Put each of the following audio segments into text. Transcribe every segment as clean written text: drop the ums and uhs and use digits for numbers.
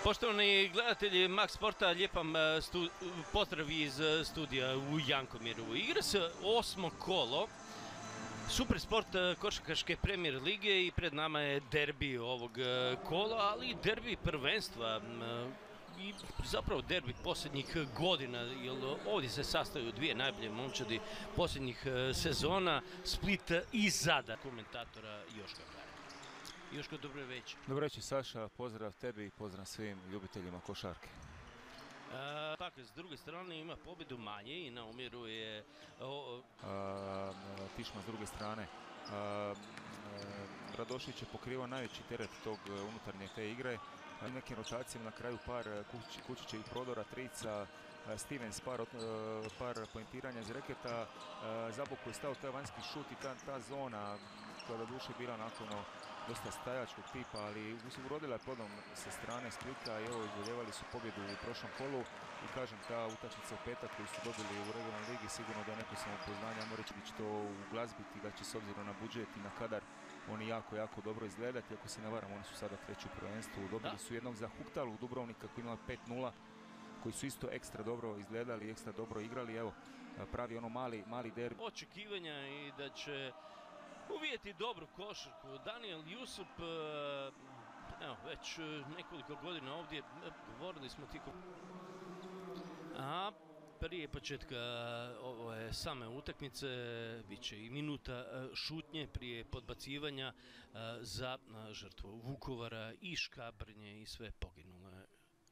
Poštovani gledatelji Max Sporta, lijep vam pozdrav iz studija u Jankomiru. Igra se 8. kolo Supersport košarkaške premijer lige i pred nama je derbi ovog kola, ali i derbi prvenstva i zapravo derbi posljednjih godina, jer ovdje se sastaju dvije najbolje momčadi posljednjih sezona, Split i Zadar. Komentatora Joška Klara. Joško, dobro večer. Dobro večer Saša, pozdrav tebi i pozdrav svim ljubiteljima košarke. Tako, s druge strane ima pobjedu manje i na umjeru je Tišma s druge strane. Radošić je pokrivao najveći teret tog unutarnje te igre. Nekim rotacijama na kraju par Kučićevih prodora, trica, Stevens par poentiranja iz reketa. Zaboku je stao taj vanjski šut i ta zona koja do duše bila nakon dosta stajačkog tipa, ali urodila je plodom sa strane Splita i evo izvoljevali su pobjedu u prošlom kolu i kažem, ta utakmica u petak koju su dobili u regionalnoj ligi sigurno da je neko samopouzdanje, ajmo reći da će to uglazbiti, da će s obzirom na budžet i na kadar oni jako dobro izgledati. Ako se ne varam, oni su sada treći u prvenstvu, dobili su jednog za Huktalu u Dubrovnika koji imala 5-0, koji su isto ekstra dobro izgledali, ekstra dobro igrali, evo pravi ono mali derbi. Očekivanja i da će uvijeti dobru košarku. Daniel Jusup, evo, već nekoliko godina ovdje, govorili smo tijekom... A prije početka ove same utakmice bit će i minuta šutnje prije podbacivanja za žrtvu Vukovara i Škabrnje i sve poginule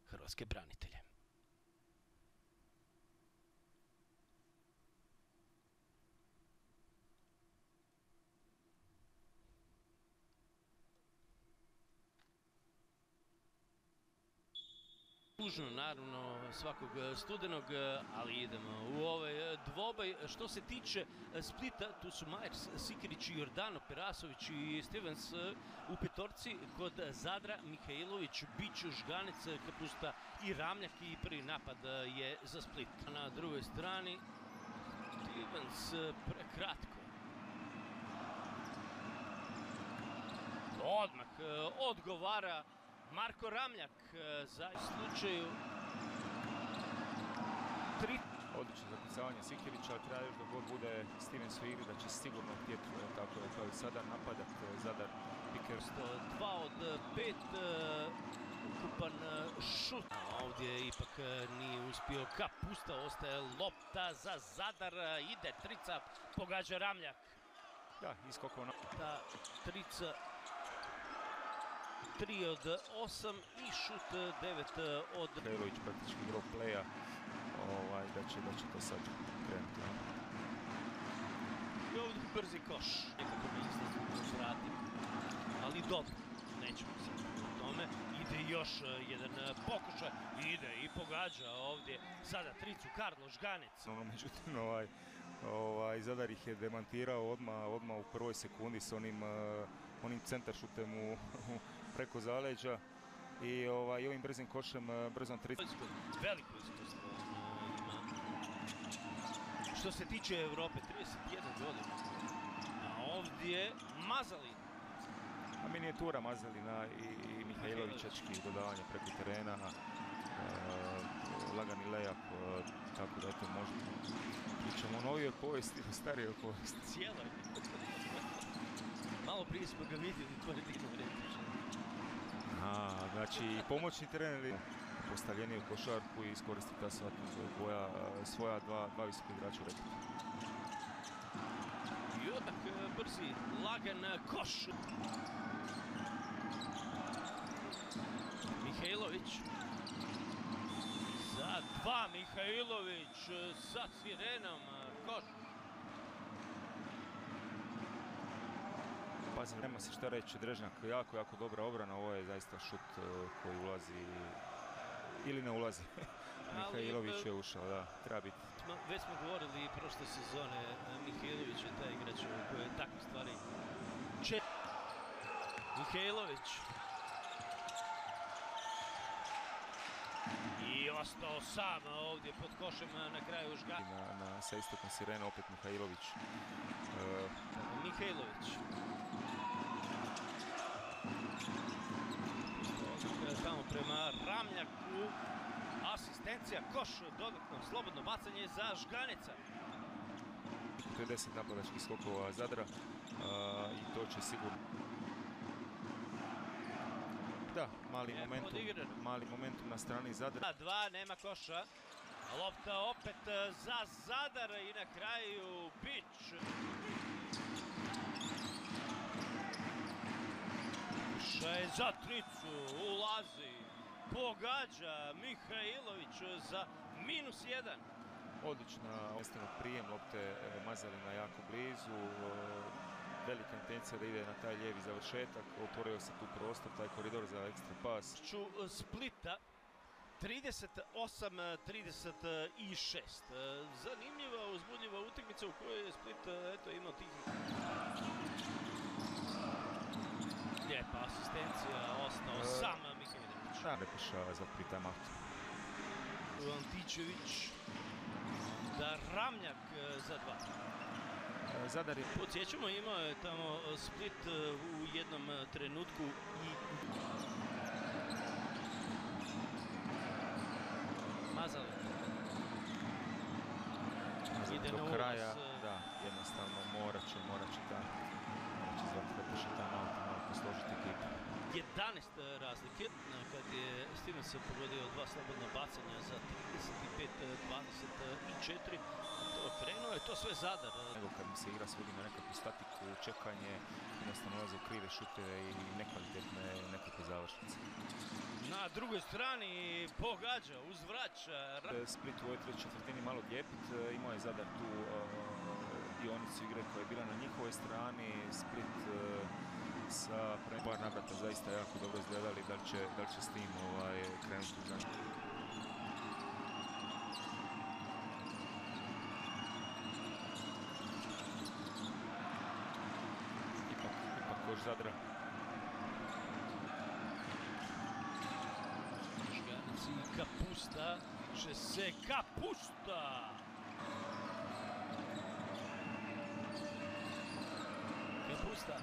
hrvatske branitelje. Tužno, naravno, svakog studenog, ali idemo u ovaj dvoboj. Što se tiče Splita, tu su Majers, Sikirić, Jordano, Perasović i Stevens u petorci. Kod Zadra Mihajlović, Bić, Žganec, Kapusta i Ramljak i prvi napad je za Split. Na drugoj strani Stevens prekratko. Odmah odgovara Marko Ramljak za slučaju 3. Odlično zakucavanje Sikirića, treba još da god bude Stevens u igri da će sigurno htjeti, tako je kao i sada, napadat Zadar Piker. 2 od 5 ukupan šut. Ovdje ipak nije uspio Kapusta, ostaje lopta za Zadar, ide trica, pogađa Ramljak. Da, iskokao na... Ta trica 3 od 8 i šut 9 od... Mihajlović praktički igrao playa, da će to sad krenuti. I ovdje brzi koš. Nekako mi izlazi vrati. Ali dobro, nećemo sad o tome. Ide još jedan pokušaj, ide i pogađa ovdje. Sada tricu Karlo Žganec. Međutim, Zadar ih je demantirao odmah u prvoj sekundi s onim centaršutem preko zaleđa i ovim brzim košem, brzom tricom. Veliko iskustvo ima. Što se tiče Europe, 31 godina. A ovdje Mazalin. A minijatura Mazalina i Mihajlovićački dodavanje preko terena. Lagani lejap, tako da eto možemo pričamo o novijoj povijesti ili starijoj povijesti. Cijeloj. Malo prije smo ga vidjeli, pojedinu reći. Znači pomoćni trener postavljeni u košarku i iskoristi ta svoja dva visoka igrača u reketu. I odmah brzi, lagan koš. Mihajlović. Za 2 Mihajlović sa sirenom koš. Pazi, nema se šta reći, Drežnjak jako dobra obrana, ovo je zaista šut koji ulazi ili ne ulazi. Mihajlović je ušao, da, treba biti. Već smo govorili i prošle sezone, Mihajlović je taj igrač koji je takve stvari Mihajlović. I ostao sam ovdje pod košem na kraju Žganec. Sa istokom sirena opet Mihajlović. tamo prema Ramljaku. Asistencija, koš, dodatno slobodno bacanje za Žganeca. To je 10 napadačkih skokova Zadra i to će sigurno... Da, mali momentum na strani Zadra. 2, nema koša. Lopta opet za Zadar i na kraju Bić. Je za tricu, ulazi, pogađa Mihajlović za -1. Odlična prijem lopte Mazalina jako blizu. Velika intencija da ide na taj lijevi završetak. Otvorio se tu prostor, taj koridor za ekstra pas. Splita 38-36. Zanimljiva, uzbudljiva utakmica u kojoj je Split imao tih... Lijepa asistencija, ostao sam Mihajlović. Repiša za pri time-out. Antičević, da Ramljak za 2. Zadar je... Podsjećamo, imao je tamo Split u jednom trenutku i... Mazalin. Ide na ulaz. Do kraja, da, jednostavno morat će zvati Repiša time-out, malo posložiti ekipu. 11 razlike, kad je Stevens pogodio 2 slobodna bacanja za 35-24. Krenuo je to sve Zadar. Nego kad mi se igra svodi na nekakvu statiku, čekanje, jednostavno ulaze u krive šuteve i nekvalitetne nekakve završnice. Na drugoj strani pogađa, uzvraća. Split u ovoj trećoj četvrtini malo djepit, imao je Zadar tu dionicu igre koja je bila na njihovoj strani. Split sa par navrata zaista jako dobro izgledali, da li će s tim krenuti u zaštitu. Ipak koš Zadra. Žganec i Kapusta, će se Kapusta! Kapusta.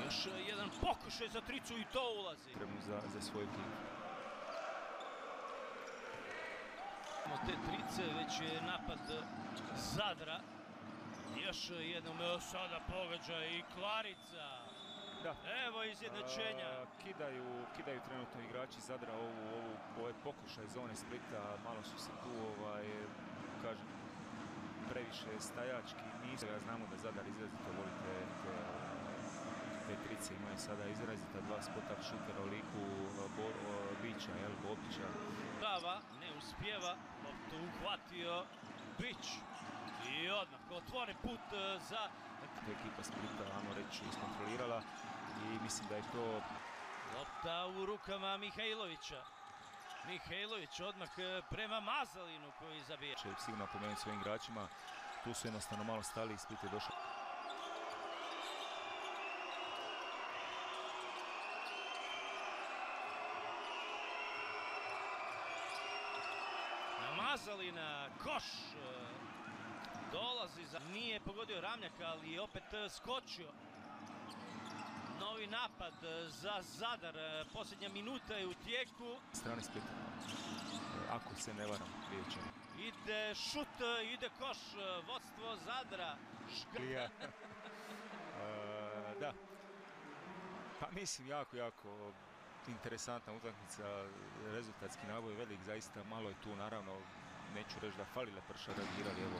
Još jedan pokušaj za tricu i to ulazi. Trebno za svoju ekipu. Te trice, već je napad Zadra. Još jednom sada pogađa i Klarica. Da. Evo izjednačenja. Kidaju trenutno igrači Zadra ovaj pokušaj zone Splita. Malo su se tu, kažem, previše stajački. Nisu, ja znamo da Zadar izrazito voli te trice, imaju sada izrazita 2 spota šutera u liku Bića, Bobića. Prava, ne uspijeva, loptu uhvatio Bić i odmah otvori put za... Ekipa Splita, ajmo reći, iskontrolirala i mislim da je to... Lopta u rukama Mihajlovića. Mihajlović odmah prema Mazalinu koji zabije. Sigurno pomenuti svojim igračima, tu su jednostavno malo stali i Split je došao. Mazalina, koš, dolazi za... Nije pogodio Ramljaka, ali je opet skočio. Novi napad za Zadar, posljednja minuta je u tijeku. Strane Splita, ako se ne varam, vidjet ćemo. Ide šut, ide koš, vodstvo Zadra. Da, pa mislim jako interesantna utakmica, rezultatski naboj velik, zaista malo je tu, naravno, neću reći da fali Leprša reagirali, evo.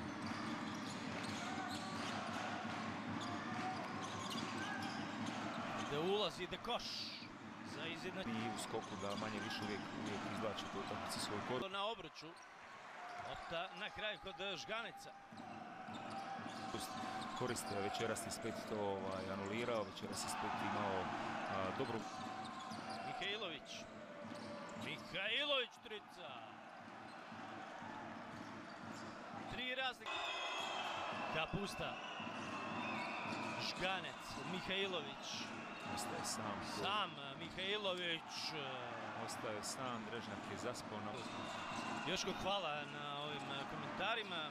Ide ulaz, ide koš za izjednačenje. I u skoku da manje više uvijek izvlači tu utakmicu svoj korak. Na obruču, lopta na kraju kod Žganeca. Koriste večeras je Split to anulirao, večeras je Split imao dobru... Mihajlović trica. 3 razlike. Kapusta. Žganec, Mihajlović. Ostaje sam. Sam Mihajlović. Ostaje sam, Drežnjak je zaspao. Joško, hvala na ovim komentarima.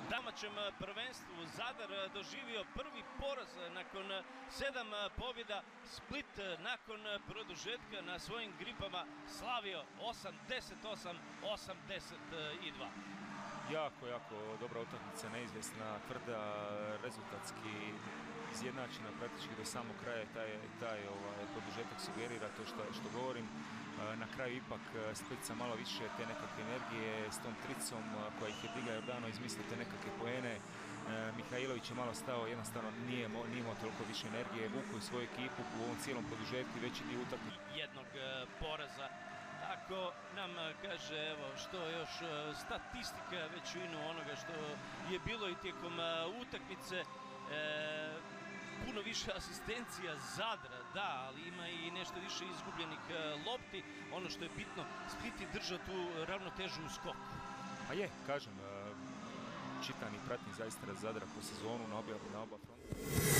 domaćem prvenstvu Zadar doživio prvi poraz nakon 7 pobjeda. Split nakon produžetka na svojim gripama slavio 88-82. Jako dobra utakmica, neizvjesna, tvrda, rezultatski izjednačena praktički do samog kraja. Taj produžetak sugerira to što govorim. Na kraju ipak Split sa malo više te nekakve energije, s tom tricom koja ih je digla Jordano, izmislio te nekakve poene. Mihajlović je malo stao, jednostavno nije imao toliko više energije, vuku svoju ekipu u ovom cijelom produžetku i veći dio utakmice. Jednog poraza. Tako nam kaže, evo, što još statistika većinu onoga što je bilo i tijekom utakmice. Puno više asistencija Zadra, da, ali ima i nešto više izgubljenih lopti. Ono što je bitno, Split je držao tu ravnotežu u skoku. A je, kažem, čitan i pratim zaista Zadra po sezonu na oba fronta.